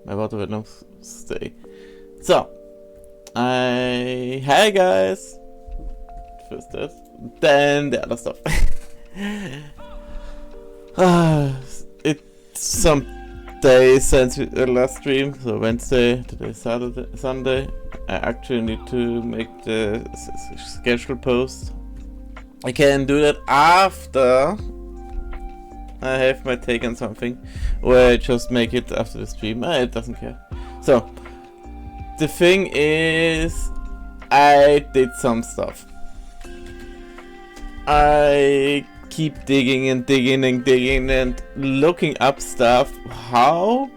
My water will not stay. So, hi guys. First that, then the other stuff. It's some days since the last stream, so Wednesday, today Saturday, Sunday. I actually need to make the schedule post. I can do that after I have my take on something, or I just make it after the stream. It doesn't care. So, the thing is, I did some stuff. I keep digging and digging and digging and looking up stuff, how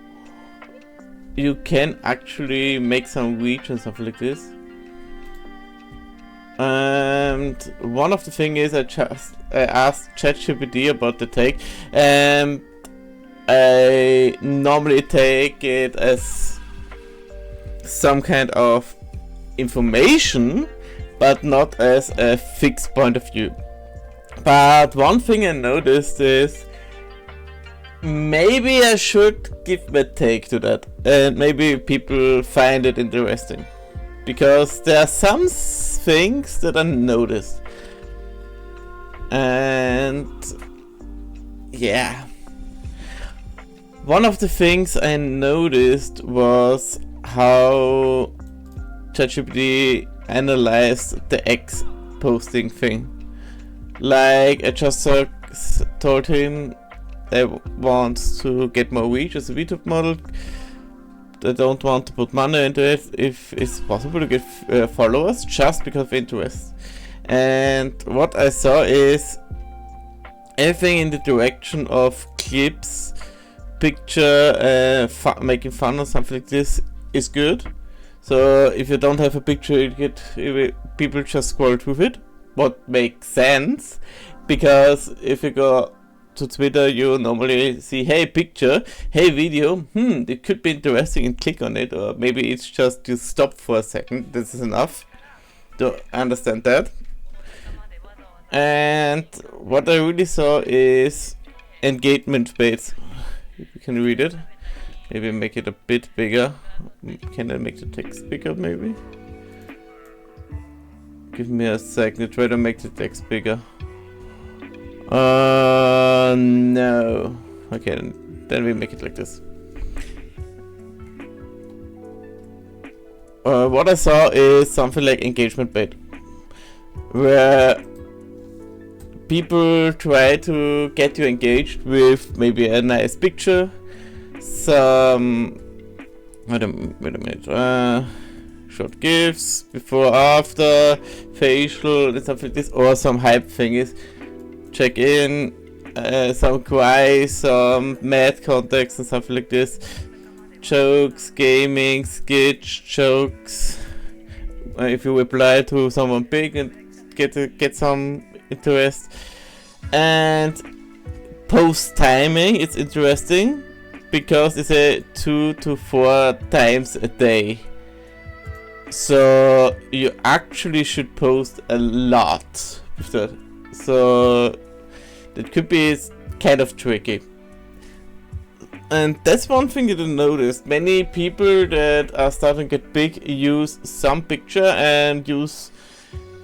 you can actually make some reach and stuff like this. And one of the things is I asked ChatGPT about the take, and I normally take it as some kind of information, but not as a fixed point of view. But one thing I noticed is maybe I should give my take to that, and maybe people find it interesting, because there are some things that I noticed, and yeah, one of the things I noticed was how ChatGPT analyzed the X posting thing. Like, I just told him I want to get more reach as a VTube model. I don't want to put money into it if it's possible to get followers just because of interest. And what I saw is everything in the direction of clips, picture, making fun or something like this is good. So if you don't have a picture, people just scroll through it. What makes sense, because if you go to Twitter, you normally see, hey picture, hey video, it could be interesting, and click on it, or maybe it's just you stop for a second. This is enough to understand that. And what I really saw is engagement rates. If you can read it, maybe make it a bit bigger. Can I make the text bigger maybe? Give me a second, try to make the text bigger. No. Okay, then we make it like this. What I saw is something like engagement bait, where people try to get you engaged with maybe a nice picture, some... Wait a minute. Short GIFs, before, after, facial, and stuff like this, or some hype thing is check in, some cry, some mad context and stuff like this, jokes, gaming, sketch, jokes. If you reply to someone big and get some interest, and post timing, it's interesting because it's a 2 to 4 times a day. So you actually should post a lot with that. So that could be kind of tricky. And that's one thing that I noticed. Many people that are starting to get big use some picture and use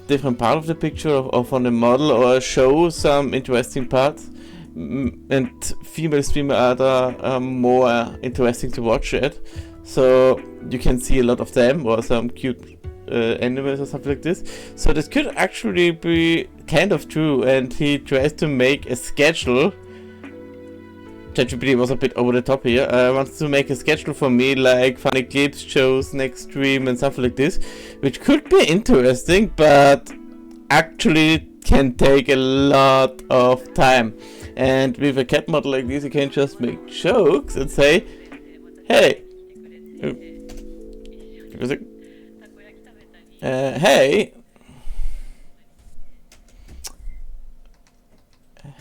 different part of the picture of on the model, or show some interesting parts. And female streamers are more interesting to watch it. So you can see a lot of them, or some cute animals or something like this. So this could actually be kind of true, and he tries to make a schedule. ChatGPT was a bit over the top here. Wants to make a schedule for me, like funny clips, shows, next stream and stuff like this, which could be interesting, but actually can take a lot of time. And with a cat model like this, you can just make jokes and say, hey,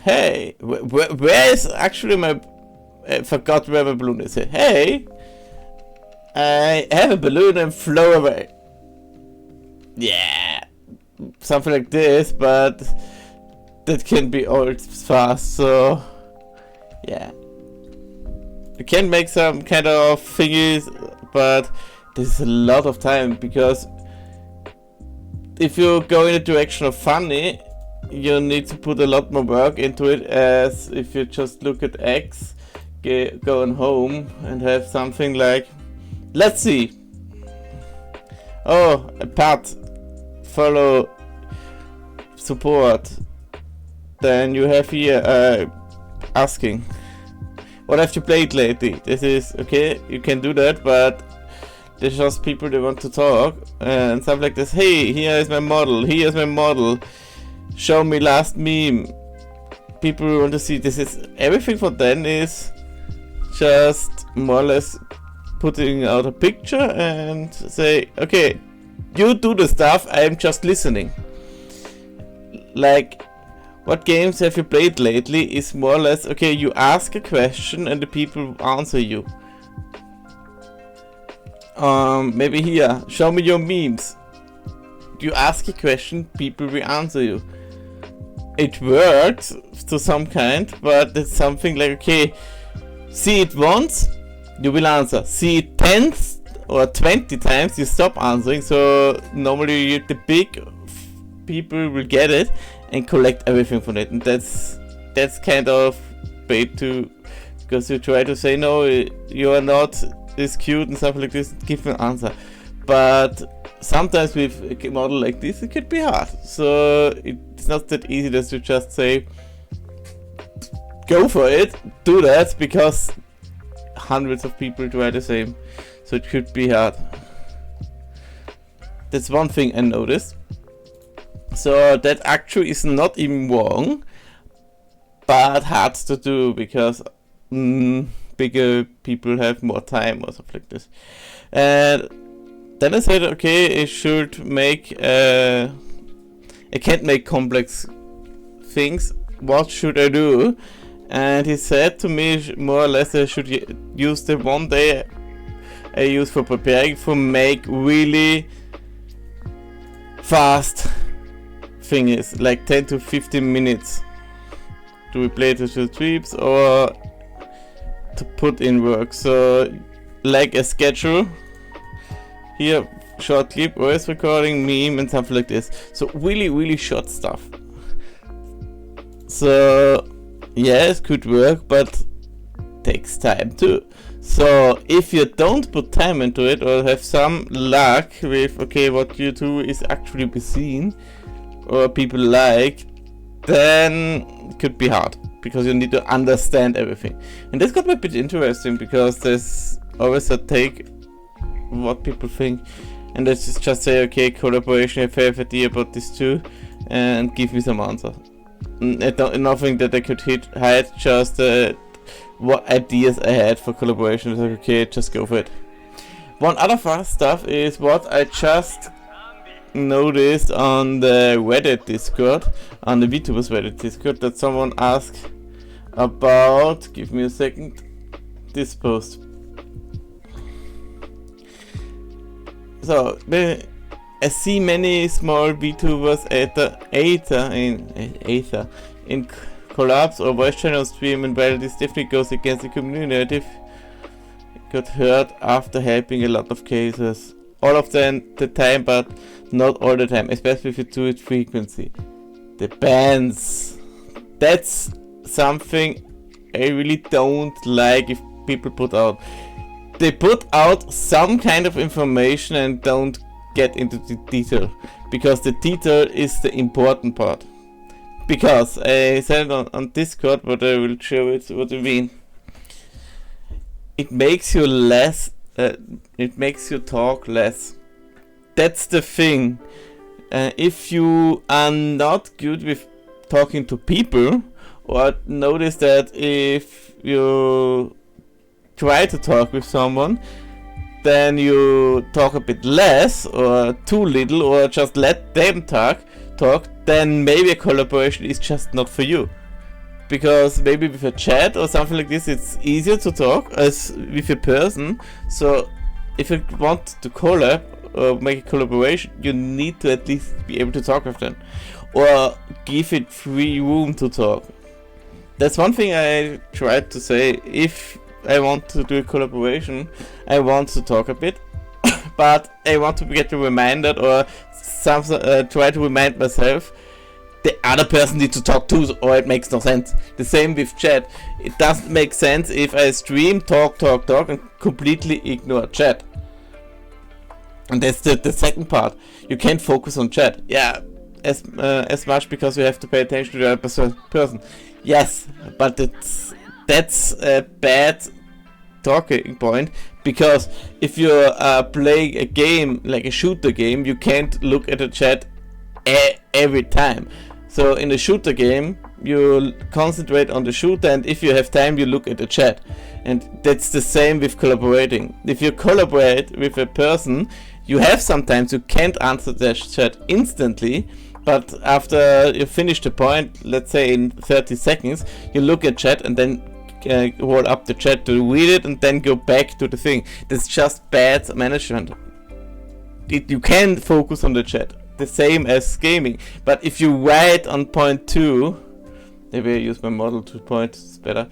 hey, where is actually my... I forgot where my balloon is. Hey, I have a balloon and flow away. Yeah, something like this, but that can be old fast, so yeah. You can make some kind of thingies, but there's a lot of time, because if you go in the direction of funny, you need to put a lot more work into it, as if you just look at X going home and have something like, let's see, oh, a part, follow, support, then you have here asking, what have you played lately? This is okay, you can do that, but there's just people that want to talk and stuff like this. Hey, here is my model, here's my model, show me last meme. People want to see. This is everything for them is just more or less putting out a picture and say, okay, you do the stuff, I'm just listening. Like, what games have you played lately is more or less, okay, you ask a question and the people answer you. Maybe here, show me your memes. You ask a question, people will answer you. It works to some kind, but it's something like, okay, see it once, you will answer. See it 10 or 20 times, you stop answering. So normally the big people will get it and collect everything from it. And that's kind of bait to, because you try to say, no, you are not this cute and stuff like this, give an answer. But sometimes with a model like this, it could be hard. So it's not that easy that you just say, go for it, do that, because hundreds of people try the same. So it could be hard. That's one thing I noticed. So that actually is not even wrong, but hard to do, because bigger people have more time or something like this. And then I said, okay, I should make, I can't make complex things, what should I do? And he said to me, more or less, I should use the one day I use for preparing for make really fast things, like 10 to 15 minutes to replay to the tweets or to put in work. So like a schedule here, short clip, voice recording, meme and something like this. So really short stuff. So yeah, it could work, but takes time too. So if you don't put time into it or have some luck with, okay, what you do is actually be seen or people like, then it could be hard, because you need to understand everything. And this got me a bit interesting, because there's always a take what people think, and let's just say, okay, collaboration, I have an idea about this too, and give me some answer. Nothing that I could hide, just what ideas I had for collaboration. It's like, okay, just go for it. One other fast stuff is what I just noticed on the Reddit Discord, on the VTubers Reddit Discord, that someone asked about, give me a second, this post. So, I see many small VTubers in Collabs or voice channel stream, and while this definitely goes against the community narrative, got hurt after helping a lot of cases. All of them the time, but not all the time, especially if you do it frequency. Depends. That's something I really don't like if people put out. They put out some kind of information and don't get into the detail, because the detail is the important part. Because I said on Discord, but I will show it what I mean. It makes you less, it makes you talk less. That's the thing. If you are not good with talking to people, or notice that if you try to talk with someone, then you talk a bit less or too little, or just let them talk, then maybe a collaboration is just not for you. Because maybe with a chat or something like this, it's easier to talk as with a person. So if you want to collab or make a collaboration, you need to at least be able to talk with them, or give it free room to talk. That's one thing I tried to say. If I want to do a collaboration, I want to talk a bit, but I want to get reminded or try to remind myself the other person needs to talk too, or it makes no sense. The same with chat. It doesn't make sense if I stream, talk, and completely ignore chat. And that's the second part. You can't focus on chat. Yeah, as much because you have to pay attention to the other person. Yes, but that's a bad talking point, because if you're playing a game like a shooter game, you can't look at the chat every time. So in a shooter game, you concentrate on the shooter, and if you have time, you look at the chat. And that's the same with collaborating. If you collaborate with a person, you have sometimes you can't answer the chat instantly, but after you finish the point, let's say in 30 seconds, you look at chat and then roll up the chat to read it and then go back to the thing. That's just bad management. You can focus on the chat, the same as gaming. But if you write on point 2, maybe I use my model to point, it's better.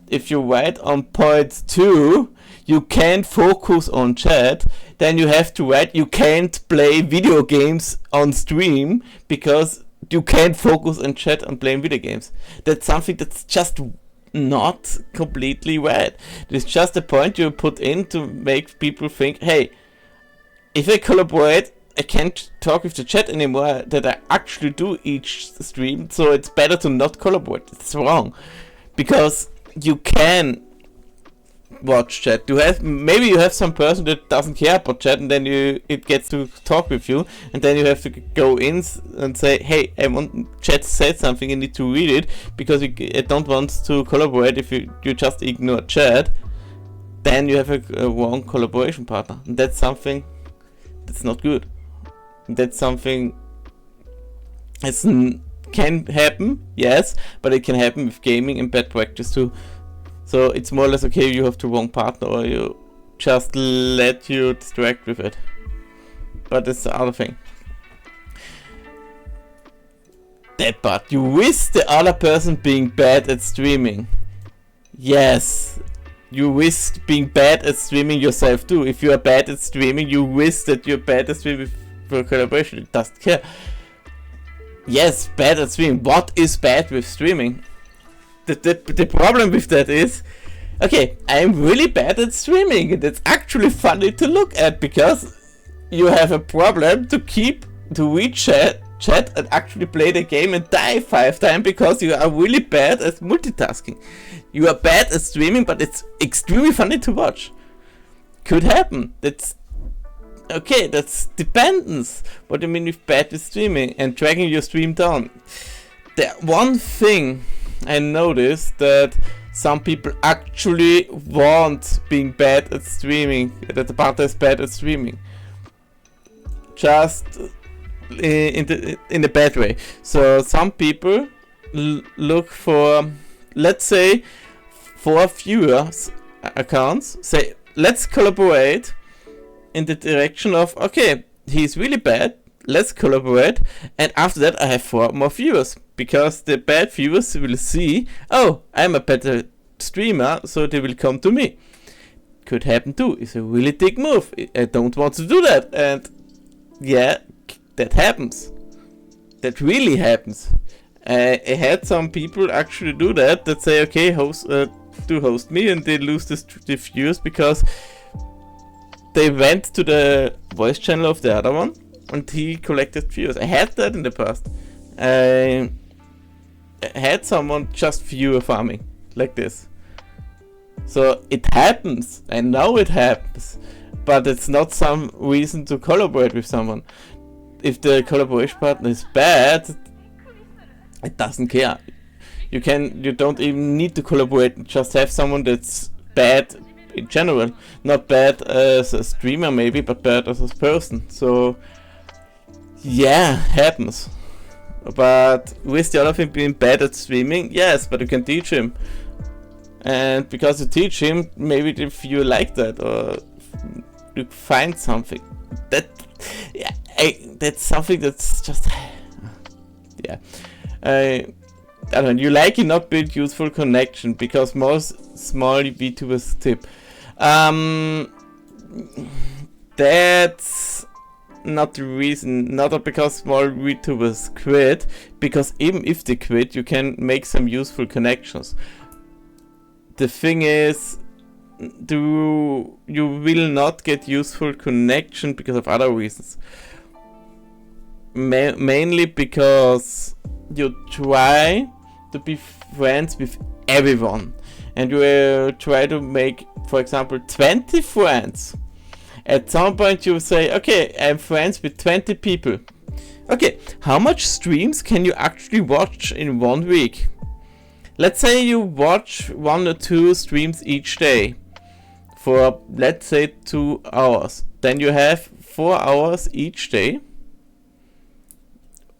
If you write on point 2, you can't focus on chat, then you have to write, you can't play video games on stream because you can't focus on chat and playing video games. That's something that's just not completely right. It's just a point you put in to make people think, hey, if I collaborate, I can't talk with the chat anymore that I actually do each stream, so it's better to not collaborate. It's wrong, because you can watch chat. Maybe you have some person that doesn't care about chat, and then it gets to talk with you, and then you have to go in and say, hey, I want chat said something, I need to read it, because I don't want to collaborate. If you just ignore chat, then you have a wrong collaboration partner, and that's something that's not good. That's something can happen, yes, but it can happen with gaming and bad practice too. So it's more or less okay, you have the wrong partner, or you just let you distract with it. But it's the other thing. That part. You wish the other person being bad at streaming. Yes. You wish being bad at streaming yourself too. If you are bad at streaming, you wish that you're bad at streaming for collaboration. It doesn't care. Yes, bad at streaming. What is bad with streaming? The problem with that is, okay, I'm really bad at streaming, and it's actually funny to look at, because you have a problem to read chat and actually play the game and die 5 times because you are really bad at multitasking. You are bad at streaming, but it's extremely funny to watch. Could happen. That's okay, that's dependence. What do you mean with bad at streaming and dragging your stream down? The one thing I noticed that some people actually want being bad at streaming, that the partner is bad at streaming. Just in the bad way. So some people look for, let's say, 4 viewers accounts, say, let's collaborate in the direction of, okay, he's really bad, let's collaborate, and after that I have 4 more viewers, because the bad viewers will see, oh, I'm a better streamer, so they will come to me. Could happen too. It's a really dick move. I don't want to do that, and yeah, that happens. That really happens. I had some people actually do that say, okay, host me, and they lose the viewers because they went to the voice channel of the other one and he collected views. I had that in the past. I had someone just viewer farming like this. So it happens. I know it happens, but it's not some reason to collaborate with someone. If the collaboration partner is bad, it doesn't care. You don't even need to collaborate. Just have someone that's bad in general, not bad as a streamer maybe, but bad as a person. So yeah, happens. But with the other thing being bad at streaming, yes, but you can teach him. And because you teach him, maybe if you like that, or you find something that's something that's just yeah. I don't know, you likely not build useful connection, because most small VTubers tip. That's not the reason, not because small VTubers quit, because even if they quit, you can make some useful connections. The thing is, you will not get useful connection because of other reasons. Mainly because you try to be friends with everyone, and you try to make, for example, 20 friends. At some point you say, okay, I'm friends with 20 people. Okay, how much streams can you actually watch in 1 week? Let's say you watch 1 or 2 streams each day for, let's say, 2 hours. Then you have 4 hours each day,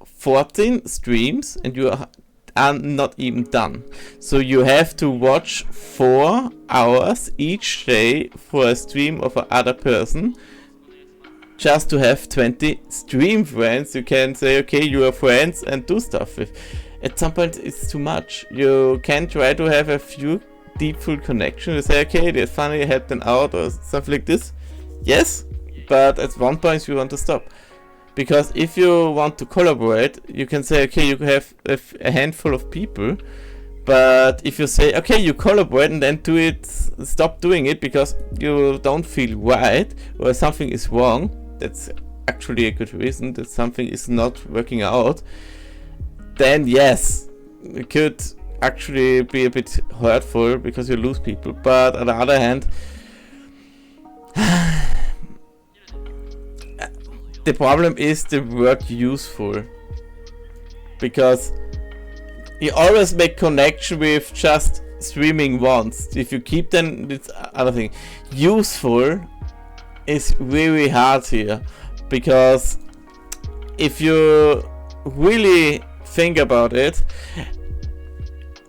14 streams, and you are not even done. So you have to watch 4 hours each day for a stream of another person, just to have 20 stream friends you can say, okay, you are friends and do stuff with. At some point it's too much. You can try to have a few deepful connections. You say, okay, they're funny, help them out or stuff like this. Yes, but at one point you want to stop. Because if you want to collaborate, you can say, okay, you have a handful of people. But if you say, okay, you collaborate and then do it, stop doing it because you don't feel right or something is wrong, that's actually a good reason that something is not working out, then yes, it could actually be a bit hurtful because you lose people. But on the other hand, the problem is the word useful, because you always make connection with just streaming once. If you keep them, it's other thing. Useful is very hard here, because if you really think about it,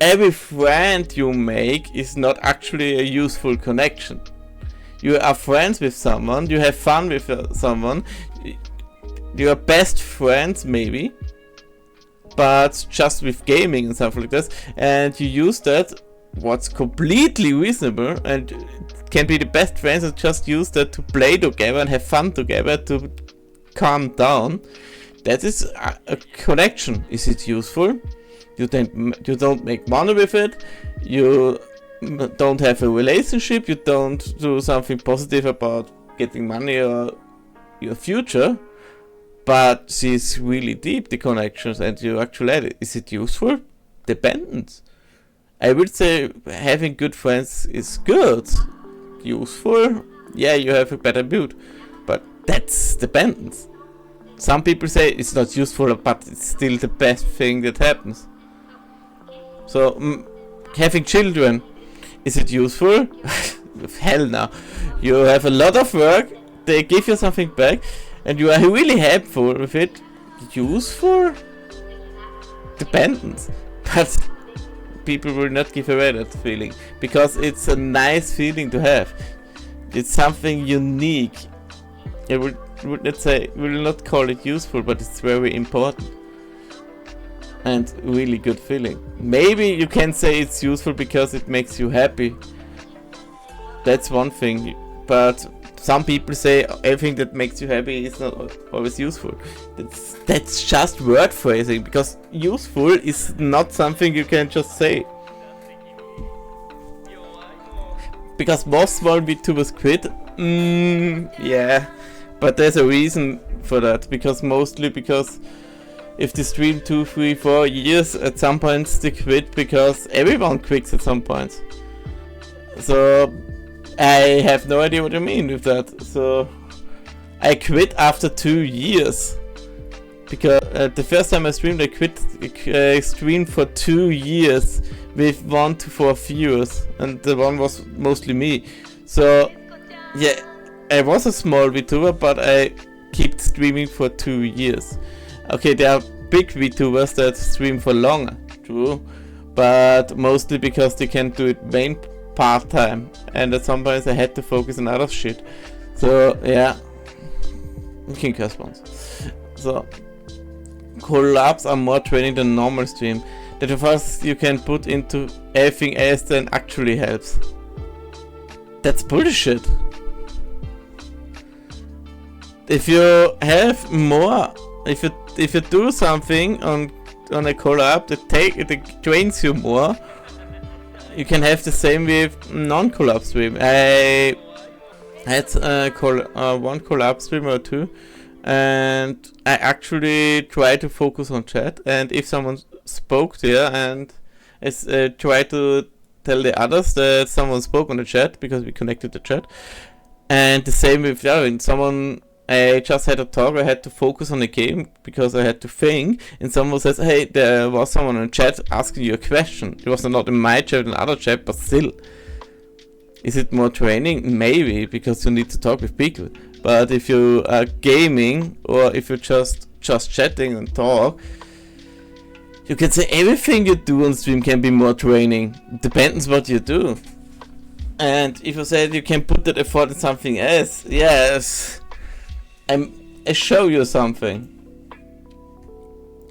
every friend you make is not actually a useful connection. You are friends with someone, you have fun with someone, you are best friends maybe, but just with gaming and stuff like this, and you use that, what's completely reasonable, and it can be the best friends, and just use that to play together and have fun together to calm down. That is a connection. Is it useful? You don't make money with it, you don't have a relationship, you don't do something positive about getting money or your future, but she's really deep, the connections, and you actually add it. Is it useful? Depends. I would say having good friends is good. Useful? Yeah, you have a better mood, but that's depends. Some people say it's not useful, but it's still the best thing that happens. So, having children, is it useful? Hell no. You have a lot of work, they give you something back, and you are really helpful with it. Useful? Depends. But people will not give away that feeling, because it's a nice feeling to have. It's something unique. I would let's say, will not call it useful, but it's very important. And really good feeling. Maybe you can say it's useful because it makes you happy. That's one thing. But some people say everything that makes you happy is not always useful. That's just word phrasing, because useful is not something you can just say. Because most small VTubers quit. Yeah, but there's a reason for that. Because if they stream 2, 3, 4 years, at some point they quit, because everyone quits at some point. So I have no idea what you mean with that. So I quit after 2 years, because the first time I streamed, I streamed for 2 years with 1 to 4 viewers, and the one was mostly me. So yeah, I was a small VTuber, but I kept streaming for 2 years. Okay, there are big VTubers that stream for longer, true, but mostly because they can't do it main part-time, and at some points I had to focus on other shit. So yeah, King response. So collabs are more training than normal stream. that of us you can put into everything else then actually helps. That's bullshit. If you have more, if you do something on a collab that drains you more, you can have the same with non-collab stream. I had one collab stream or two, and I actually try to focus on chat, and if someone spoke there and try to tell the others that someone spoke on the chat because we connected the chat. And the same with I just had a talk, I had to focus on the game because I had to think, and someone says, hey, there was someone in chat asking you a question. It was not in my chat, in another chat, but still. Is it more training? Maybe, because you need to talk with people. But if you are gaming, or if you're just chatting and talk, you can say everything you do on stream can be more training. Depends what you do. And if you said you can put that effort in something else, yes. I show you something.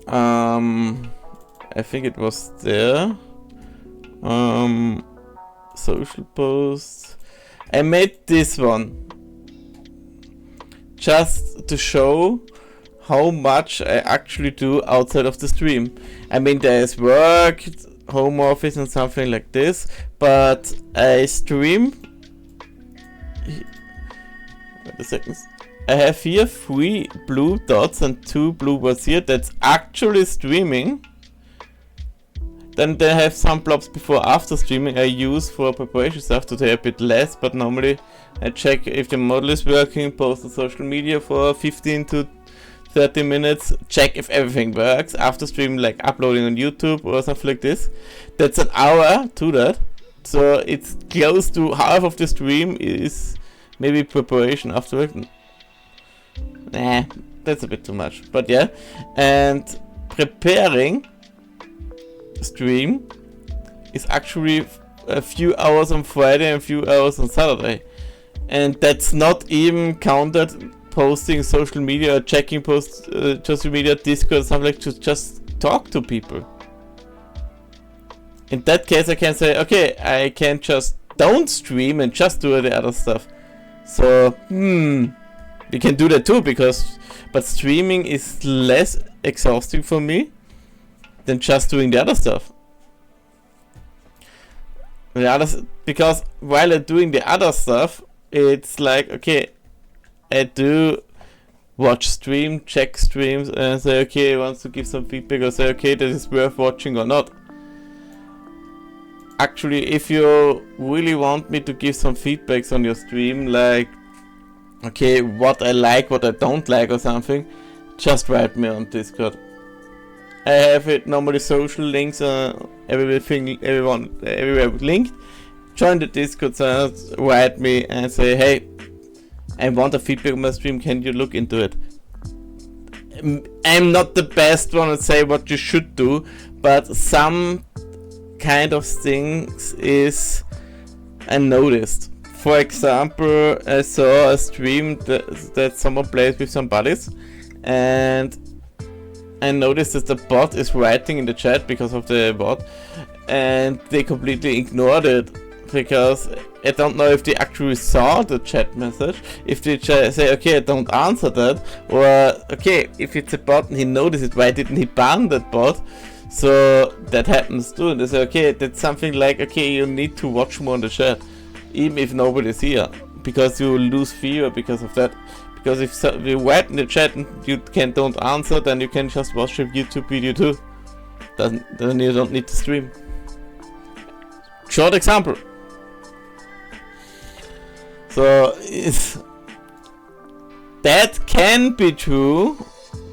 I think it was there. Social posts. I made this one just to show how much I actually do outside of the stream. I mean, there's work, home office and something like this, but I stream. Wait a second. I have here 3 blue dots and 2 blue ones here. That's actually streaming. Then they have some blobs before after streaming I use for preparation stuff to take a bit less, but normally I check if the model is working, post on social media for 15 to 30 minutes, check if everything works after stream, like uploading on YouTube or something like this. That's an hour to that. So it's close to half of the stream is maybe preparation afterwards. Nah, that's a bit too much, but yeah. And preparing stream is actually a few hours on Friday and a few hours on Saturday. And that's not even counted posting social media or checking posts, social media, Discord, something like to just talk to people. In that case I can say, okay, I can just don't stream and just do the other stuff. So, you can do that too, but streaming is less exhausting for me than just doing the other stuff. Because while I'm doing the other stuff, it's like, okay, I do watch stream, check streams, and say, okay, I want to give some feedback, or say, okay, this is worth watching or not. Actually, if you really want me to give some feedbacks on your stream, like, okay, what I like, what I don't like or something, just write me on Discord. I have it normally social links, everywhere linked. Join the Discord server, write me and say, hey, I want a feedback on my stream, can you look into it? I'm not the best one to say what you should do, but some kind of things is I noticed. For example, I saw a stream that someone plays with some buddies, and I noticed that the bot is writing in the chat because of the bot, and they completely ignored it, because I don't know if they actually saw the chat message, if they say, okay, I don't answer that, or okay, if it's a bot and he noticed it, why didn't he ban that bot? So that happens too, and they say, okay, that's something like, okay, you need to watch more on the chat, even if nobody's here, because you lose fear because of that. Because if you write in the chat and you don't answer, then you can just watch a YouTube video too. Then you don't need to stream. Short example. So that can be true,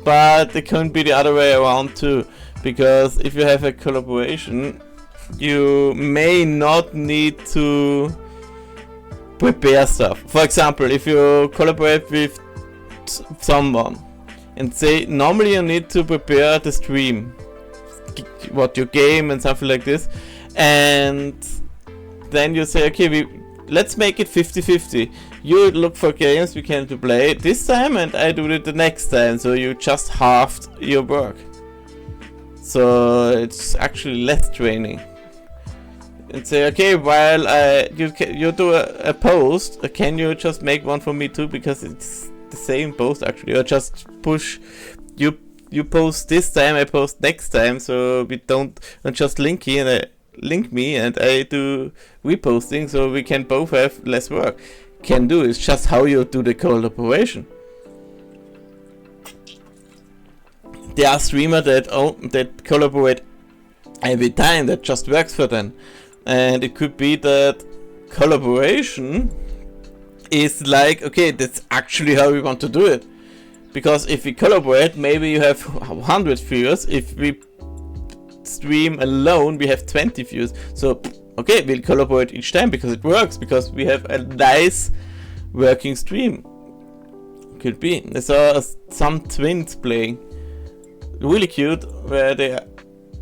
but it can be the other way around too. Because if you have a collaboration, you may not need to prepare stuff. For example, if you collaborate with someone and say normally you need to prepare the stream, what your game and something like this, and then you say, okay, let's make it 50-50. You look for games we can play this time and I do it the next time, so you just halved your work. so it's actually less training. And say, okay, while you do a post, can you just make one for me too, because it's the same post actually, or just push you post this time, I post next time, so we don't just link me and I do reposting, so we can both have less work. Can do, it's just how you do the collaboration. There are streamers that collaborate every time, that just works for them. And it could be that collaboration is like, okay, that's actually how we want to do it. Because if we collaborate, maybe you have 100 viewers. If we stream alone, we have 20 views. So, okay, we'll collaborate each time because it works, because we have a nice working stream. Could be. I saw some twins playing. Really cute, where they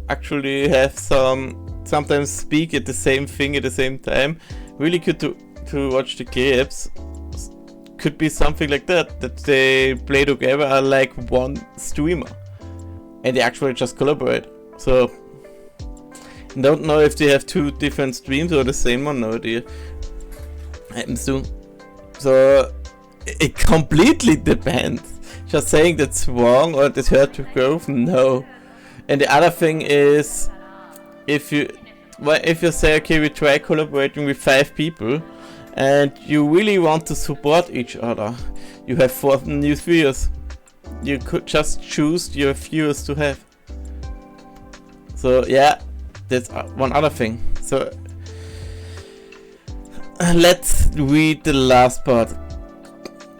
actually have sometimes speak at the same thing at the same time. Really cute to watch the clips. Could be something like that they play together are like one streamer and they actually just collaborate. So don't know if they have two different streams or the same one. No idea. Happens to. So it completely depends. Just saying that's wrong or that's hurt to growth, no. And the other thing is, if you say, okay, we try collaborating with 5 people and you really want to support each other, you have 4 new viewers. You could just choose your viewers to have. So yeah, that's one other thing. So let's read the last part.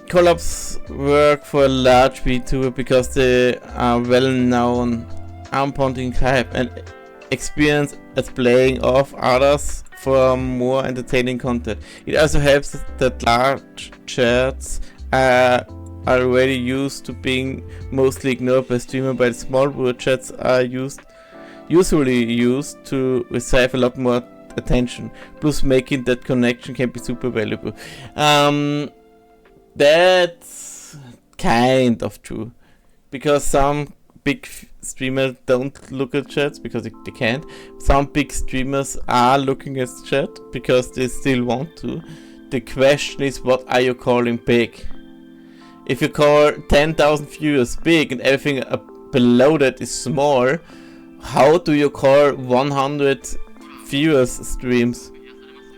Collabs work for a large VTuber because they are well known, arm-pounding hype and experience at playing off others for more entertaining content. It also helps that large chats are already used to being mostly ignored by streamers, but small word chats are usually used to receive a lot more attention. Plus, making that connection can be super valuable. That's kind of true, because some big streamers don't look at chats because they can't. Some big streamers are looking at chat because they still want to. The question is, what are you calling big? If you call 10,000 viewers big and everything below that is small, how do you call 100 viewers streams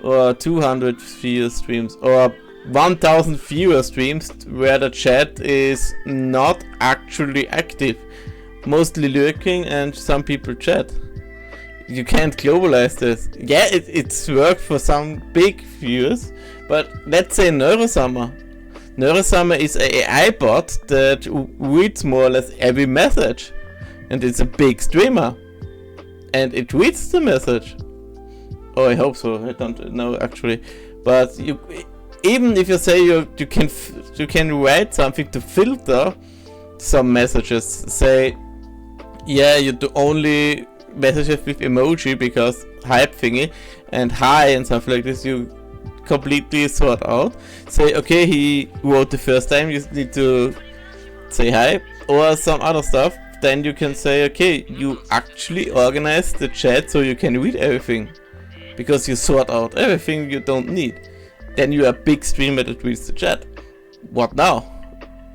or 200 viewers streams or 1000 viewer streams where the chat is not actually active, mostly lurking and some people chat? You can't globalize this. Yeah, it's worked for some big viewers, but let's say Neurosummer. Neurosummer is an AI bot that reads more or less every message, and it's a big streamer and it reads the message. Oh, I hope so. I don't know actually, but even if you say you can write something to filter some messages, say, yeah, you do only messages with emoji because hype thingy and hi and stuff like this, you completely sort out. Say, okay, he wrote the first time, you need to say hi or some other stuff. Then you can say, okay, you actually organize the chat so you can read everything because you sort out everything you don't need. Then you are a big streamer that reads the chat. What now?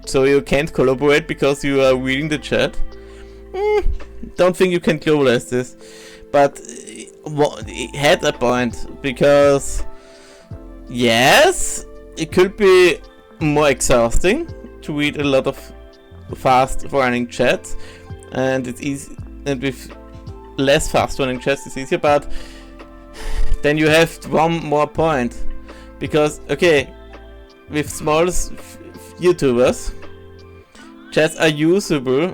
So you can't collaborate because you are reading the chat? Don't think you can globalize this. But it had a point, because yes, it could be more exhausting to read a lot of fast running chats, and it's easy, and with less fast running chats it's easier, but then you have one more point. Because, okay, with small YouTubers, chats are usable,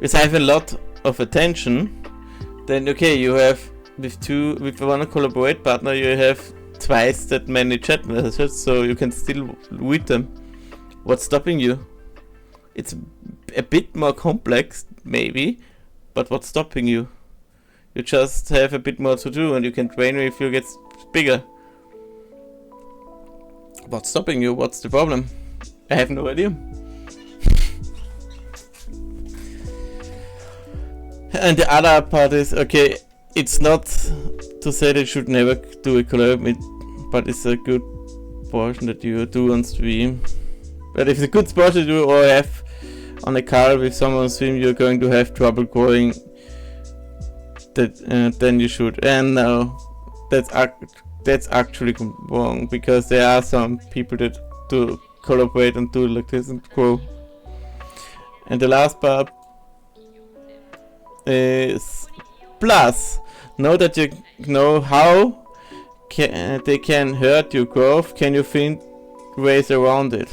receive a lot of attention. Then, okay, you have with one collaborate partner, you have twice that many chat messages, so you can still read them. What's stopping you? It's a bit more complex, maybe, but what's stopping you? You just have a bit more to do and you can train if you get bigger. What's stopping you? What's the problem? I have no idea. And the other part is, okay, it's not to say that you should never do a collab, but it's a good portion that you do on stream. But if it's a good sport to do or have on a call with someone on stream, you're going to have trouble growing. That then you should. And no, that's actually wrong, because there are some people that do collaborate and do like this and grow. And the last part is plus. Know that you know how they can hurt your growth. Can you find ways around it?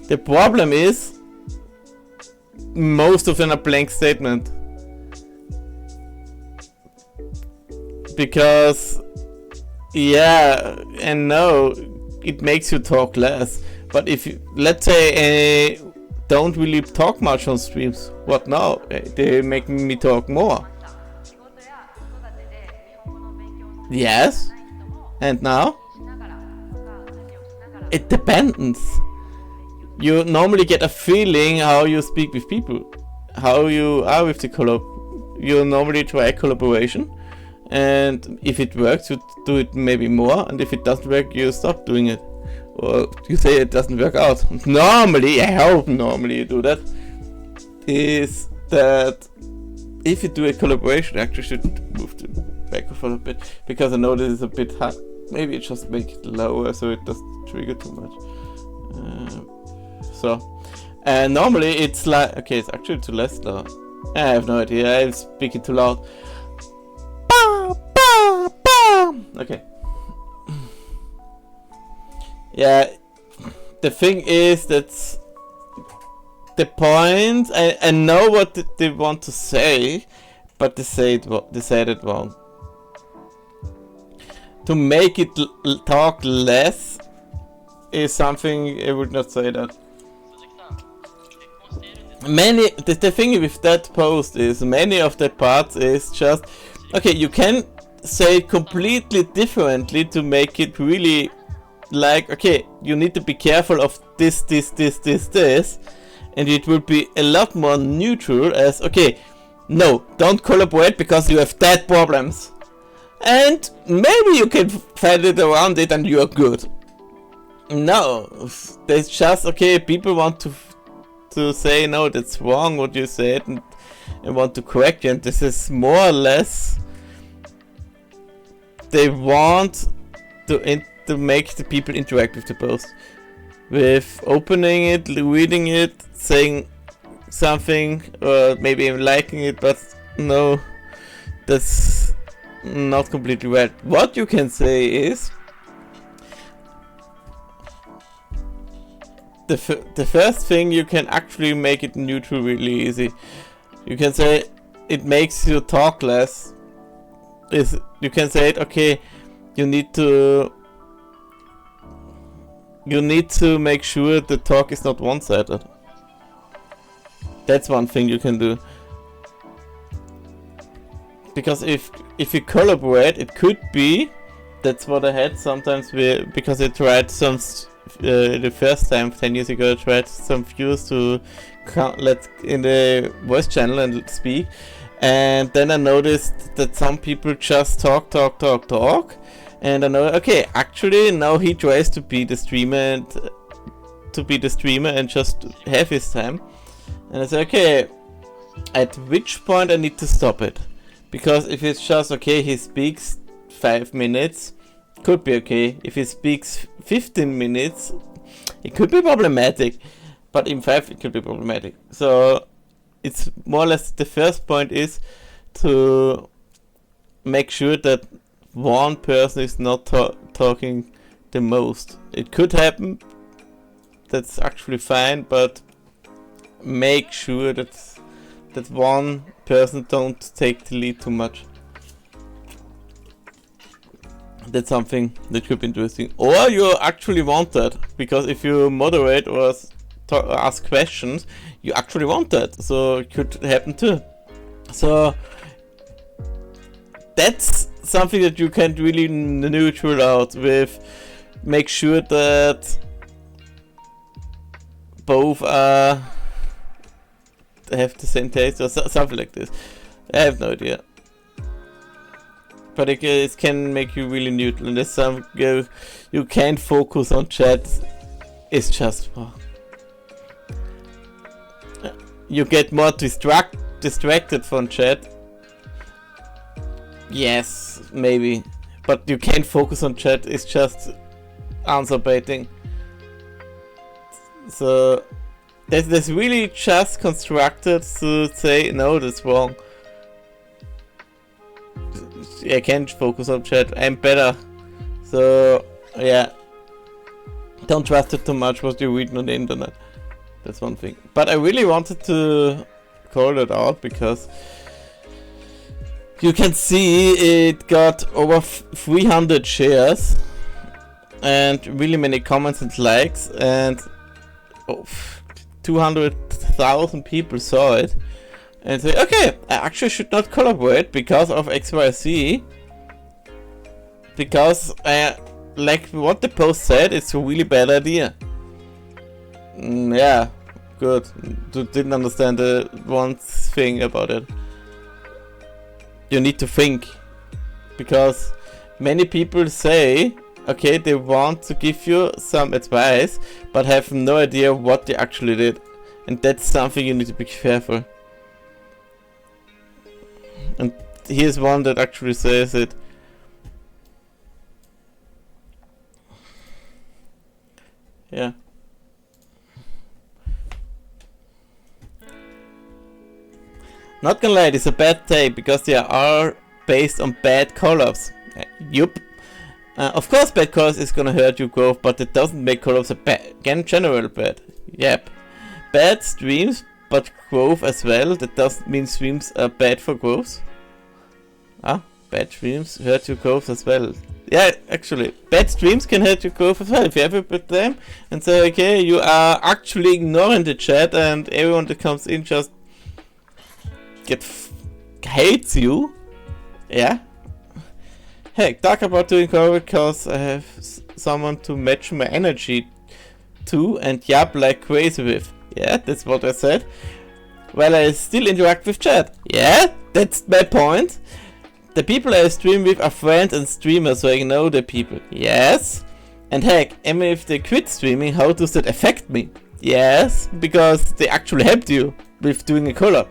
The problem is most of them are blank statement, because yeah and no, it makes you talk less. But if you, let's say, don't really talk much on streams, what now? They make me talk more. Yes, and now it depends. You normally get a feeling how you speak with people, how you are with the collab. You normally try collaboration, and if it works, you do it maybe more, and if it doesn't work, you stop doing it, or you say it doesn't work out. Normally, I hope normally you do that, is that if you do a collaboration, I actually should move to back for a bit, because I know this is a bit hard. Maybe just make it lower so it doesn't trigger too much. And normally it's like, okay, it's actually too less loud. I have no idea, I'm speaking too loud. Okay. Yeah, the thing is that's the point. I know what they want to say, but they said it wrong. To make it talk less is something I would not say that. The thing with that post is many of the parts is just, okay, you can say it completely differently to make it really like, okay, you need to be careful of this, and it will be a lot more neutral as, okay, no, don't collaborate because you have that problems. And maybe you can find it around it and you are good. No, there's just, okay, people want to say, no, that's wrong what you said, and want to correct you, and this is more or less, they want to make the people interact with the post. With opening it, reading it, saying something, or maybe even liking it, but no, that's not completely right. What you can say is the first thing, you can actually make it neutral really easy. You can say it makes you talk less. You can say it, okay, you need to make sure the talk is not one-sided. That's one thing you can do. Because if you collaborate, it could be, that's what I had sometimes, because I tried some, the first time 10 years ago, I tried some viewers to let in the voice channel and speak, and then I noticed that some people just talk, and I know, okay, actually now he tries to be the streamer and just have his time, and I say, okay, at which point I need to stop it. Because if it's just, okay, he speaks 5 minutes, could be okay. If he speaks 15 minutes, it could be problematic. But in 5, it could be problematic. So it's more or less, the first point is to make sure that one person is not talking the most. It could happen, that's actually fine, but make sure that one person don't take the lead too much. That's something that could be interesting. Or you actually want that, because if you moderate or ask questions, you actually want that. So it could happen too. So that's something that you can really neutral out with. Make sure that both are have the same taste or something like this. I have no idea. But it can make you really neutral. And there's some you can't focus on chat. It's just you get more distracted from chat. Yes, maybe. But you can't focus on chat. It's just answer baiting. So that's really just constructed to say no, that's wrong. I can't focus on chat. I'm better. So yeah, don't trust it too much what you're reading on the internet. That's one thing. But I really wanted to call it out because you can see it got over 300 shares and really many comments and likes, and 200,000 people saw it and say, okay, I actually should not collaborate because of XYZ, because like what the post said, it's a really bad idea. Yeah, good. Didn't understand the one thing about it. You need to think, because many people say, okay, they want to give you some advice, but have no idea what they actually did, and that's something you need to be careful. And here's one that actually says it. Yeah. Not gonna lie, it's a bad take because they are based on bad collabs. Yup. Of course, bad collabs is gonna hurt your growth, but it doesn't make collabs a bad. Again, general bad. Yep. Bad streams, but growth as well. That doesn't mean streams are bad for growth. Bad streams hurt your growth as well. Yeah, actually, bad streams can hurt your growth as well. If you have a bad them and say, okay, you are actually ignoring the chat and everyone that comes in just hates you. Yeah. Heck, talk about doing collab because I have someone to match my energy to and yap like crazy with. Yeah, that's what I said. Well, I still interact with chat. Yeah, that's my point. The people I stream with are friends and streamers, so I know the people. Yes. And heck, even if they quit streaming, how does that affect me? Yes, because they actually helped you with doing a collab.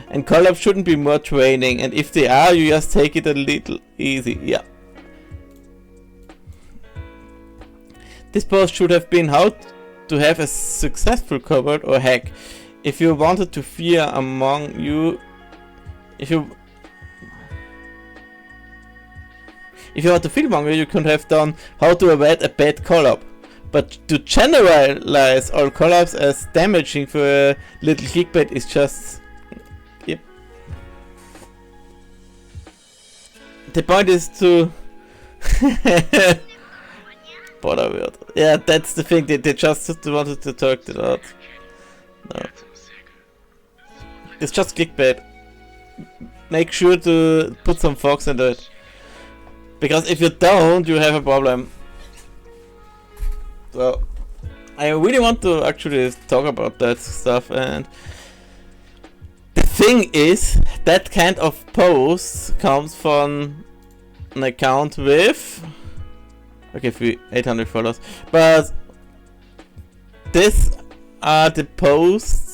And collabs shouldn't be more training, and if they are, you just take it a little easy. Yeah. This post should have been how to have a successful collab, or heck, if you wanted to fear among you, if you want to feel among you could have done how to avoid a bad collab. But to generalize all collabs as damaging for a little clickbait is just... Yep. The point is to... Bother word. Yeah, that's the thing, they just wanted to talk it out. No. It's just clickbait. Make sure to put some focus into it. Because if you don't, you have a problem. So, I really want to actually talk about that stuff, and the thing is, that kind of post comes from an account with, okay, 800 followers, but these are the posts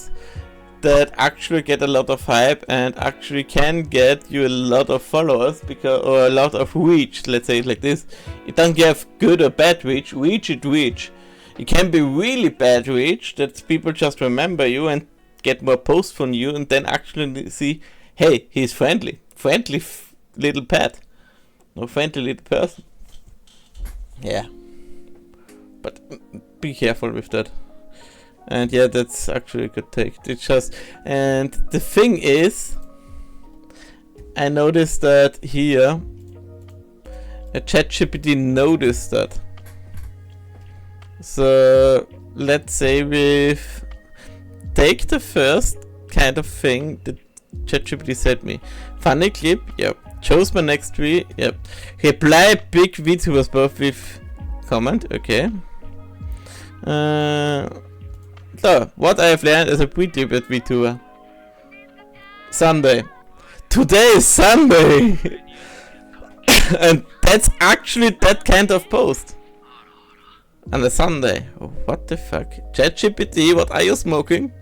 that actually get a lot of hype and actually can get you a lot of followers, because, or a lot of reach, let's say it like this. It doesn't give good or bad reach, reach. It can be really bad reach, that people just remember you and get more posts from you and then actually see, hey, he's friendly little pet, no friendly little person. Yeah, but be careful with that. And yeah, that's actually a good take. It's just, and the thing is, I noticed that here, a ChatGPT noticed that. So let's say we take the first kind of thing that ChatGPT said me. Funny clip, yep. Chose my next tree, yep. Reply big VTubers both with comment, okay. So, what I have learned as a pre-clip at VTuber. Sunday. Today is Sunday! And that's actually that kind of post. On a Sunday. What the fuck? ChatGPT, what are you smoking?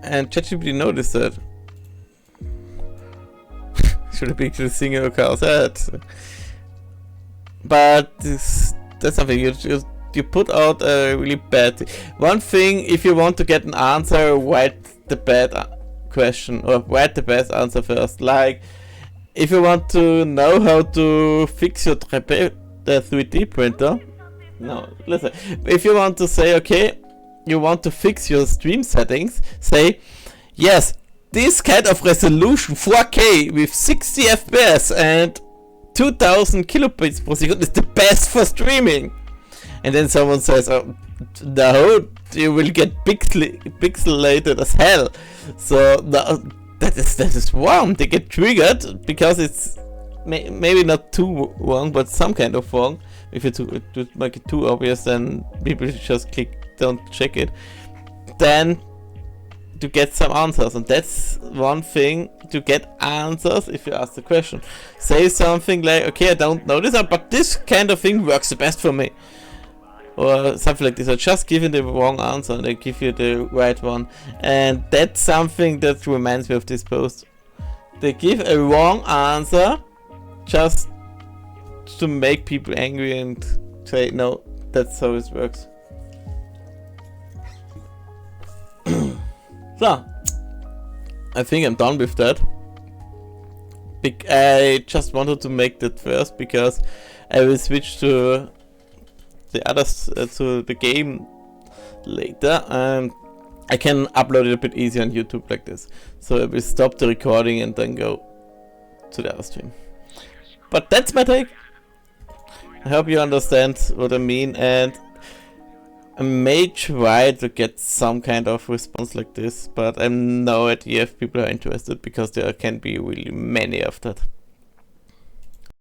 And ChatGPT noticed that. Should have been singing a car's head. But that's something you put out a really bad thing. One thing, if you want to get an answer, write the bad question or write the best answer first. Like, if you want to know how to fix your the 3D printer, no, listen. If you want to say, okay, you want to fix your stream settings, say, yes, this kind of resolution 4K with 60 FPS and 2000 kilobits per second is the best for streaming. And then someone says, oh, no, you will get pixelated as hell. So that is wrong. They get triggered because it's maybe not too wrong, but some kind of wrong. If you to make it too obvious, then people just don't check it. Then to get some answers, and that's one thing, to get answers. If you ask the question, say something like, okay, I don't know this, but this kind of thing works the best for me, or something like this, or just giving the wrong answer and they give you the right one. And that's something that reminds me of this post. They give a wrong answer just to make people angry and say, no, that's how it works. So, I think I'm done with that. I just wanted to make that first because I will switch to the others, to the game later, and I can upload it a bit easier on YouTube like this. So I will stop the recording and then go to the other stream. But that's my take. I hope you understand what I mean, and I may try to get some kind of response like this, but I have no idea if people are interested, because there can be really many of that.